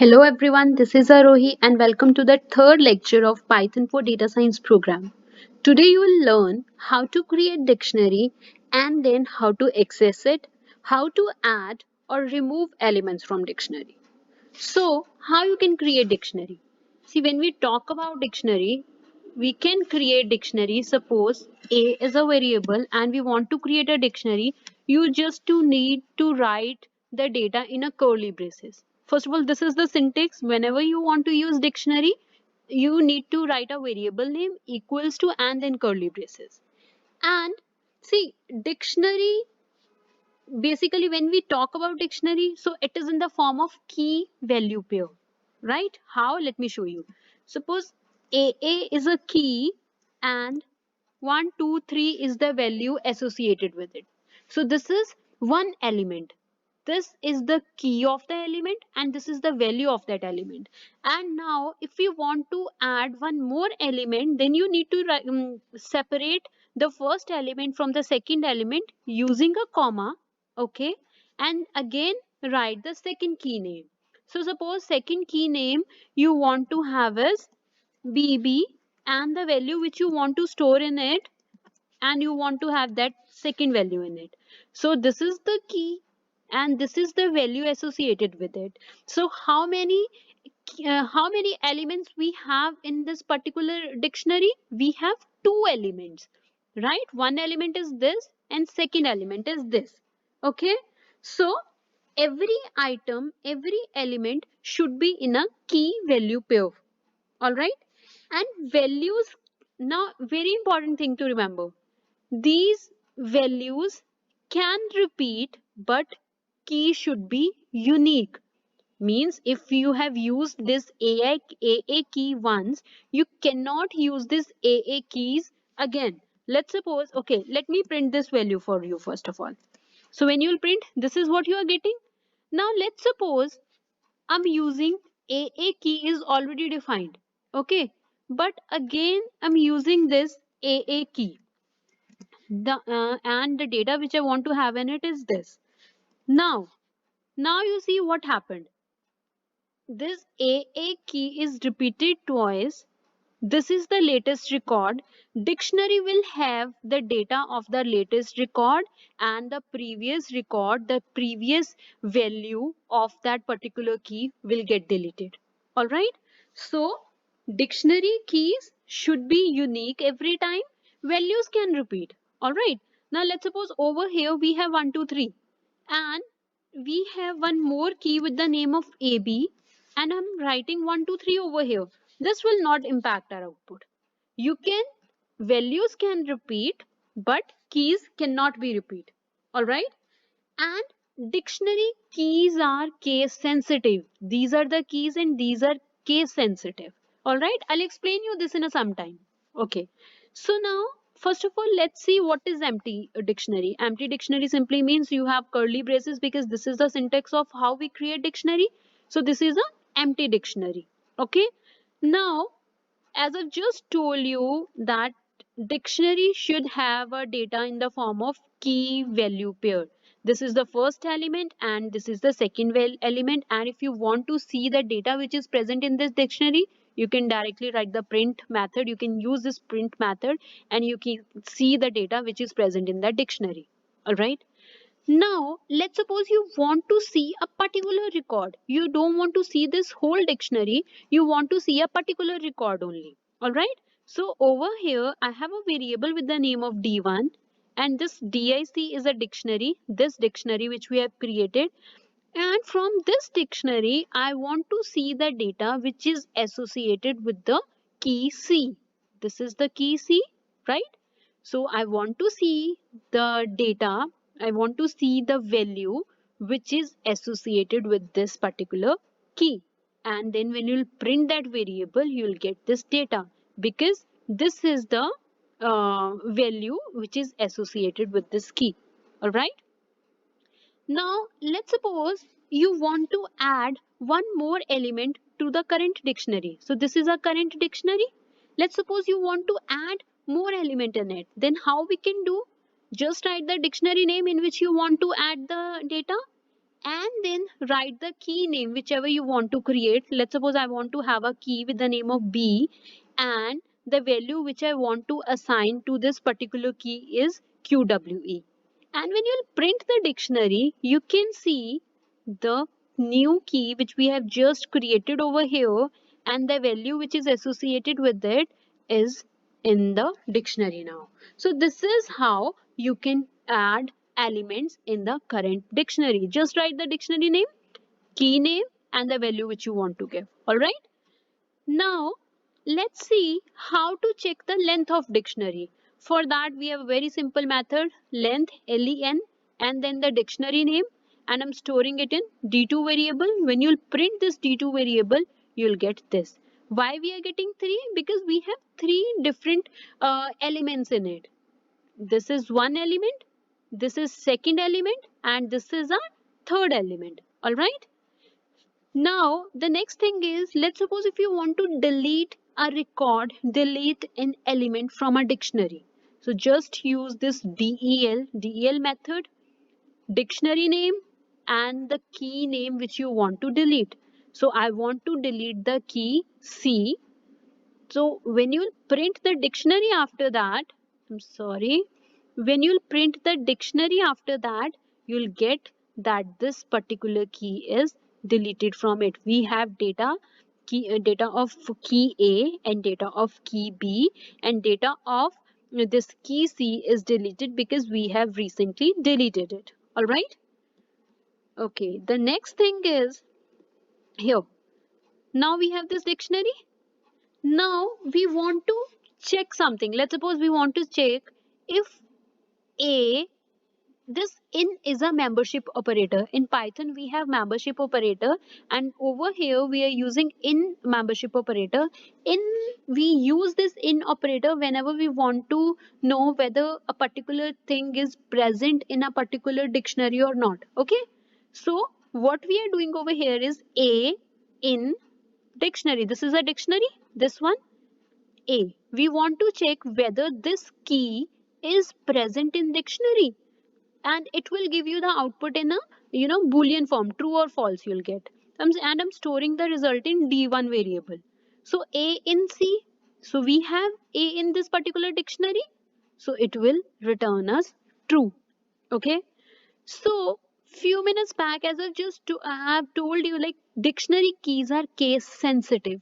Hello everyone, this is Arohi and welcome to the third lecture of Python for Data Science program. Today you will learn how to create dictionary and then how to access it, how to add or remove elements from dictionary. So, how you can create dictionary? See, when we talk about dictionary, we can create dictionary. Suppose A is a variable and we want to create a dictionary, you just to need to write the data in a curly braces. First of all, this is the syntax. Whenever you want to use dictionary, you need to write a variable name equals to and then curly braces. And see, dictionary, basically when we talk about dictionary, so it is in the form of key value pair, right? How? Let me show you. Suppose AA is a key and 1 2 3 is the value associated with it. So this is one element, this is the key of the element and this is the value of that element. And now if you want to add one more element, then you need to separate the first element from the second element using a comma. Okay, and again write the second key name. So suppose second key name you want to have is bb and the value which you want to store in it, and you want to have that second value in it. So this is the key and this is the value associated with it. So how many elements we have in this particular dictionary? We have two elements, right? One element is this and second element is this. Okay, so every item, every element should be in a key value pair. All right, and values, now very important thing to remember, these values can repeat, but key should be unique. Means if you have used this AA key once, you cannot use this AA keys again. Let's suppose, okay, let me print this value for you first of all. So when you will print, this is what you are getting. Now let's suppose I'm using AA key is already defined. Okay, but again I'm using this AA key, and the data which I want to have in it is this. Now you see what happened. This AA key is repeated twice. This is the latest record. Dictionary will have the data of the latest record and the previous record, the previous value of that particular key will get deleted. All right. So dictionary keys should be unique every time. Values can repeat. All right. Now let's suppose over here we have 1, 2, 3 and we have one more key with the name of AB and I'm writing 1, 2, 3 over here. This will not impact our output. You can, values can repeat, but keys cannot be repeat. All right. And dictionary keys are case sensitive. These are the keys and these are case sensitive. All right. I'll explain you this in a some time. Okay. So now, first of all, let's see what is empty dictionary. Empty dictionary simply means you have curly braces because this is the syntax of how we create dictionary. So this is a empty dictionary. Okay. Now, as I've just told you that dictionary should have a data in the form of key value pair. This is the first element and this is the second element, and if you want to see the data which is present in this dictionary, you can directly write the print method. You can use this print method and you can see the data which is present in the dictionary. All right. Now, let's suppose you want to see a particular record. You don't want to see this whole dictionary. You want to see a particular record only. All right. So over here, I have a variable with the name of D1 and this DIC is a dictionary, this dictionary which we have created. And from this dictionary, I want to see the data which is associated with the key C. This is the key C, right? So I want to see the data, I want to see the value which is associated with this particular key. And then when you'll print that variable, you'll get this data because this is the value which is associated with this key. All right. Now, let's suppose you want to add one more element to the current dictionary. So this is a current dictionary. Let's suppose you want to add more element in it. Then how we can do? Just write the dictionary name in which you want to add the data and then write the key name whichever you want to create. Let's suppose I want to have a key with the name of B, and the value which I want to assign to this particular key is QWE. And when you print the dictionary, you can see the new key which we have just created over here, and the value which is associated with it is in the dictionary now. So this is how you can add elements in the current dictionary. Just write the dictionary name, key name, and the value which you want to give. All right. Now, let's see how to check the length of dictionary. For that, we have a very simple method, length, len, and then the dictionary name, and I'm storing it in d2 variable. When you'll print this d2 variable, you'll get this. Why we are getting 3? Because we have 3 different elements in it. This is one element, this is second element, and this is a third element. All right. Now, the next thing is, let's suppose if you want to delete a record, delete an element from a dictionary. So just use this del method, dictionary name, and the key name which you want to delete. So I want to delete the key C. So when you print the dictionary after that, I'm sorry, when you'll print the dictionary after that, you'll get that this particular key is deleted from it. We have data of key A and data of key B, and data of this key C is deleted because we have recently deleted it. All right. Okay. The next thing is here. Now we have this dictionary. Now we want to check something. Let's suppose we want to check if A, this in is a membership operator. In Python we have membership operator, and over here we are using in membership operator. In we use this in operator whenever we want to know whether a particular thing is present in a particular dictionary or not. Okay. So what we are doing over here is A in dictionary. This is a dictionary. This one A. We want to check whether this key is present in dictionary, and it will give you the output in a boolean form, true or false you'll get. And I'm storing the result in d1 variable. So A in C. So we have A in this particular dictionary. So it will return us true. Okay. So few minutes back, as I have told you, like dictionary keys are case sensitive.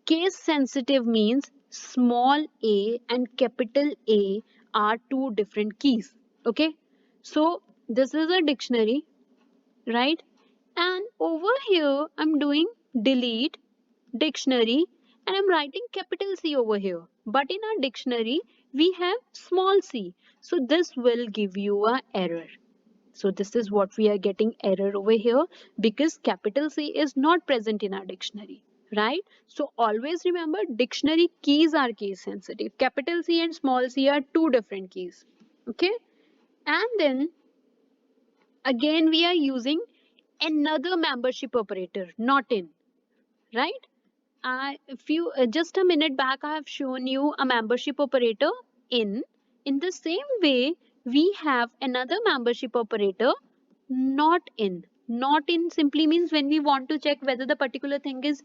Case sensitive means small a and capital A are two different keys. Okay. So this is a dictionary, right? And over here, I'm doing delete dictionary, and I'm writing capital C over here. But in our dictionary, we have small c. So this will give you a error. So this is what we are getting error over here, because capital C is not present in our dictionary, right? So always remember, dictionary keys are case sensitive. Capital C and small c are two different keys. Okay. And then again we are using another membership operator, not in, right? If you just a minute back, I have shown you a membership operator in. In the same way, we have another membership operator, not in. Not in simply means when we want to check whether the particular thing is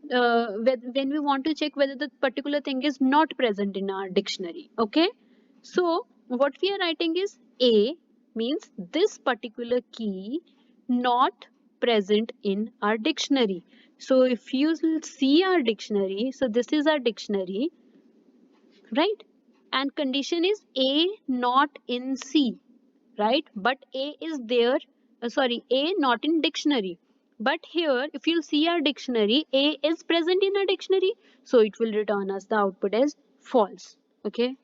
when we want to check whether the particular thing is not present in our dictionary. Okay. So what we are writing is A means this particular key not present in our dictionary. So if you see our dictionary, so this is our dictionary, right? And condition is A not in C, right? But A is there, A not in dictionary. But here, if you see our dictionary, A is present in our dictionary, so it will return us the output as false. Okay.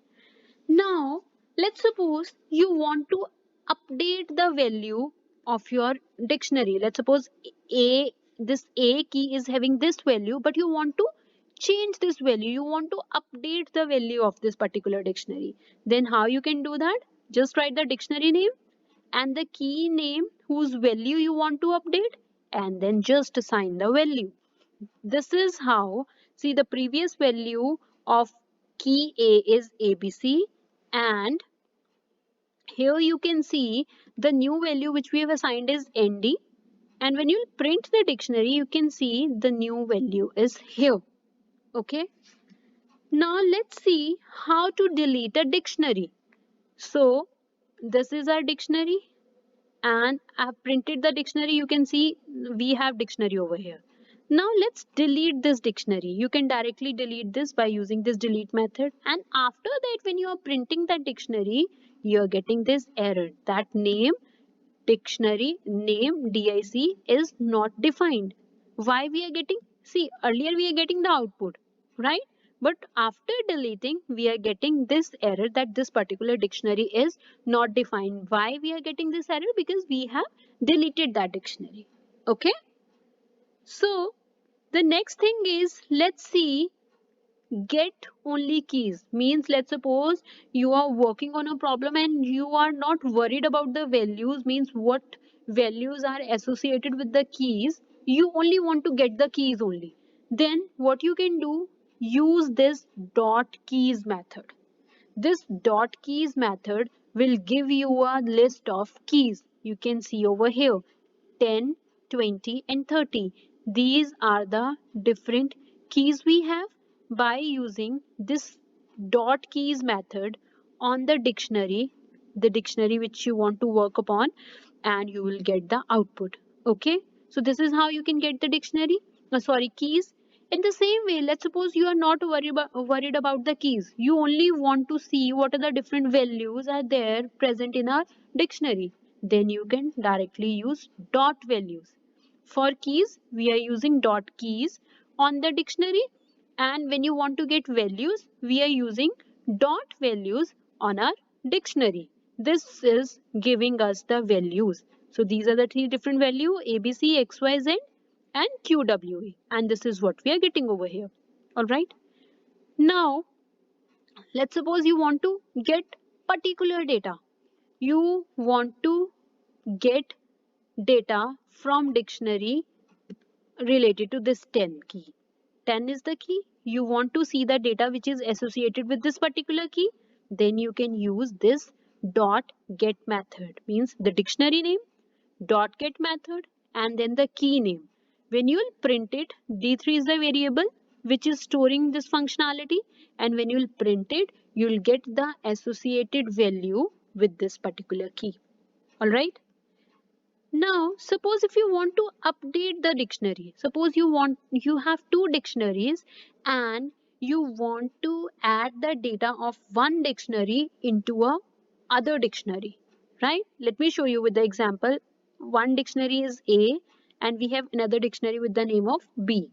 Now, let's suppose you want to update the value of your dictionary. Let's suppose this A key is having this value, but you want to change this value. You want to update the value of this particular dictionary. Then how you can do that? Just write the dictionary name and the key name whose value you want to update, and then just assign the value. This is how, see, the previous value of key A is ABC, and here you can see the new value which we have assigned is ND. And when you print the dictionary, you can see the new value is here. Okay. Now let's see how to delete a dictionary. So this is our dictionary and I've printed the dictionary. You can see we have dictionary over here. Now let's delete this dictionary. You can directly delete this by using this delete method. And after that, when you are printing the dictionary, you are getting this error that name dictionary name DIC is not defined. Why we are getting? See, earlier we are getting the output, right? But after deleting, we are getting this error that this particular dictionary is not defined. Why we are getting this error? Because we have deleted that dictionary. Okay. So the next thing is, let's see, get only keys means, let's suppose you are working on a problem and you are not worried about the values, means what values are associated with the keys, you only want to get the keys only. Then what you can do, use this dot keys method. This dot keys method will give you a list of keys. You can see over here 10, 20 and 30. These are the different keys we have. By using this dot keys method on the dictionary which you want to work upon, and you will get the output. Okay. So this is how you can get the dictionary, keys. In the same way, let's suppose you are not worried about the keys. You only want to see what are the different values are there present in our dictionary. Then you can directly use dot values. For keys, we are using dot keys on the dictionary. And when you want to get values, we are using dot values on our dictionary. This is giving us the values. So these are the three different value A, B, C, X, Y, Z and QWE, and this is what we are getting over here. All right. Now let's suppose you want to get particular data. You want to get data from dictionary related to this 10 key. 10 is the key. You want to see the data which is associated with this particular key. Then you can use this dot get method, means the dictionary name dot get method and then the key name. When you will print it, D3 is the variable which is storing this functionality, and when you will print it, you will get the associated value with this particular key. Alright. Now, suppose if you want to update the dictionary, suppose you have two dictionaries and you want to add the data of one dictionary into a other dictionary, right? Let me show you with the example. One dictionary is A and we have another dictionary with the name of B.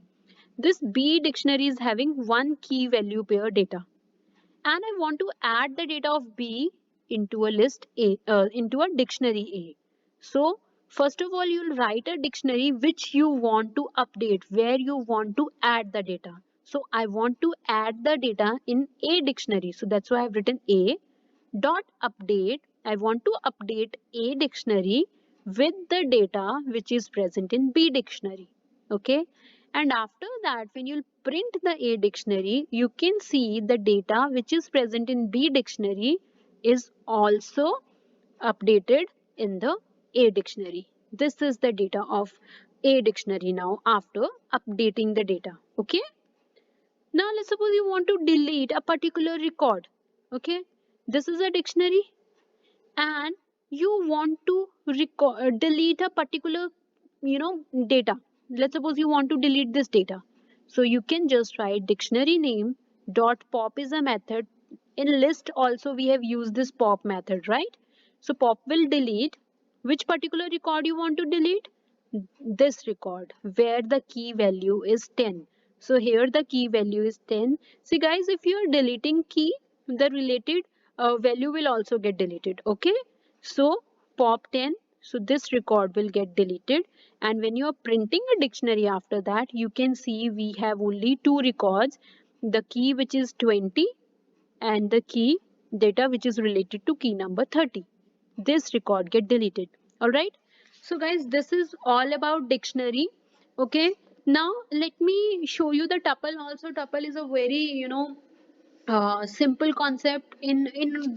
This B dictionary is having one key value pair data, and I want to add the data of B into a into a dictionary A. So first of all, you'll write a dictionary which you want to update, where you want to add the data. So I want to add the data in A dictionary. So that's why I've written A dot update. I want to update A dictionary with the data which is present in B dictionary. Okay. And after that, when you print the A dictionary, you can see the data which is present in B dictionary is also updated in the A dictionary. This is the data of A dictionary now after updating the data. Okay. Now let's suppose you want to delete a particular record. Okay. This is a dictionary and you want to delete a particular data. Let's suppose you want to delete this data, so you can just write dictionary name dot pop is a method. In list also we have used this pop method, right? So pop will delete which particular record you want to delete, this record where the key value is 10. So here the key value is 10. See guys, if you are deleting key, the related value will also get deleted. Okay. So pop 10. So this record will get deleted. And when you are printing a dictionary after that, you can see we have only two records. The key which is 20 and the key data which is related to key number 30. This record get deleted. Alright. So guys, this is all about dictionary. Okay. Now let me show you the tuple also. Tuple is a very, simple concept. In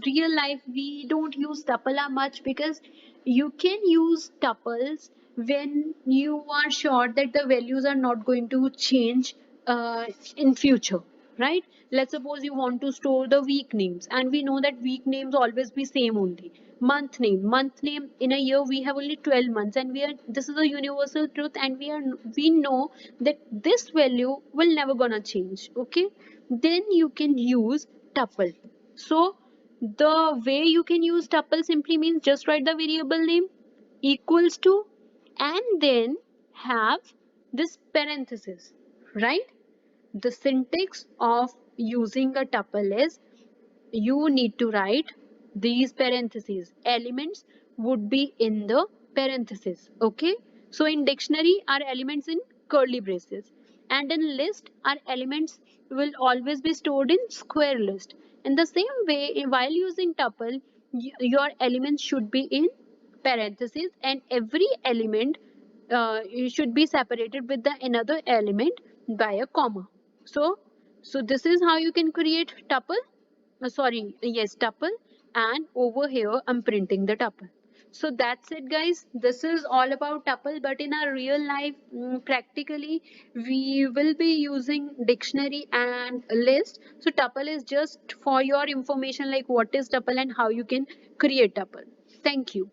real life we don't use tuple much because you can use tuples when you are sure that the values are not going to change in future, right? Let's suppose you want to store the week names, and we know that week names always be same only. Month name in a year we have only 12 months, and we are, this is a universal truth, and we know that this value will never gonna change. Okay, then you can use tuple. So the way you can use tuple simply means just write the variable name equals to, and then have this parenthesis, right? The syntax of using a tuple is, you need to write these parentheses. Elements would be in the parentheses. Okay, so in dictionary our elements in curly braces, and in list our elements will always be stored in square list. In the same way, while using tuple, your elements should be in parentheses, and every element should be separated with the another element by a comma. So this is how you can create tuple. Sorry, yes, tuple. And over here I'm printing the tuple. So that's it, guys. This is all about tuple, but in our real life, practically we will be using dictionary and list. So tuple is just for your information, like what is tuple and how you can create tuple. Thank you.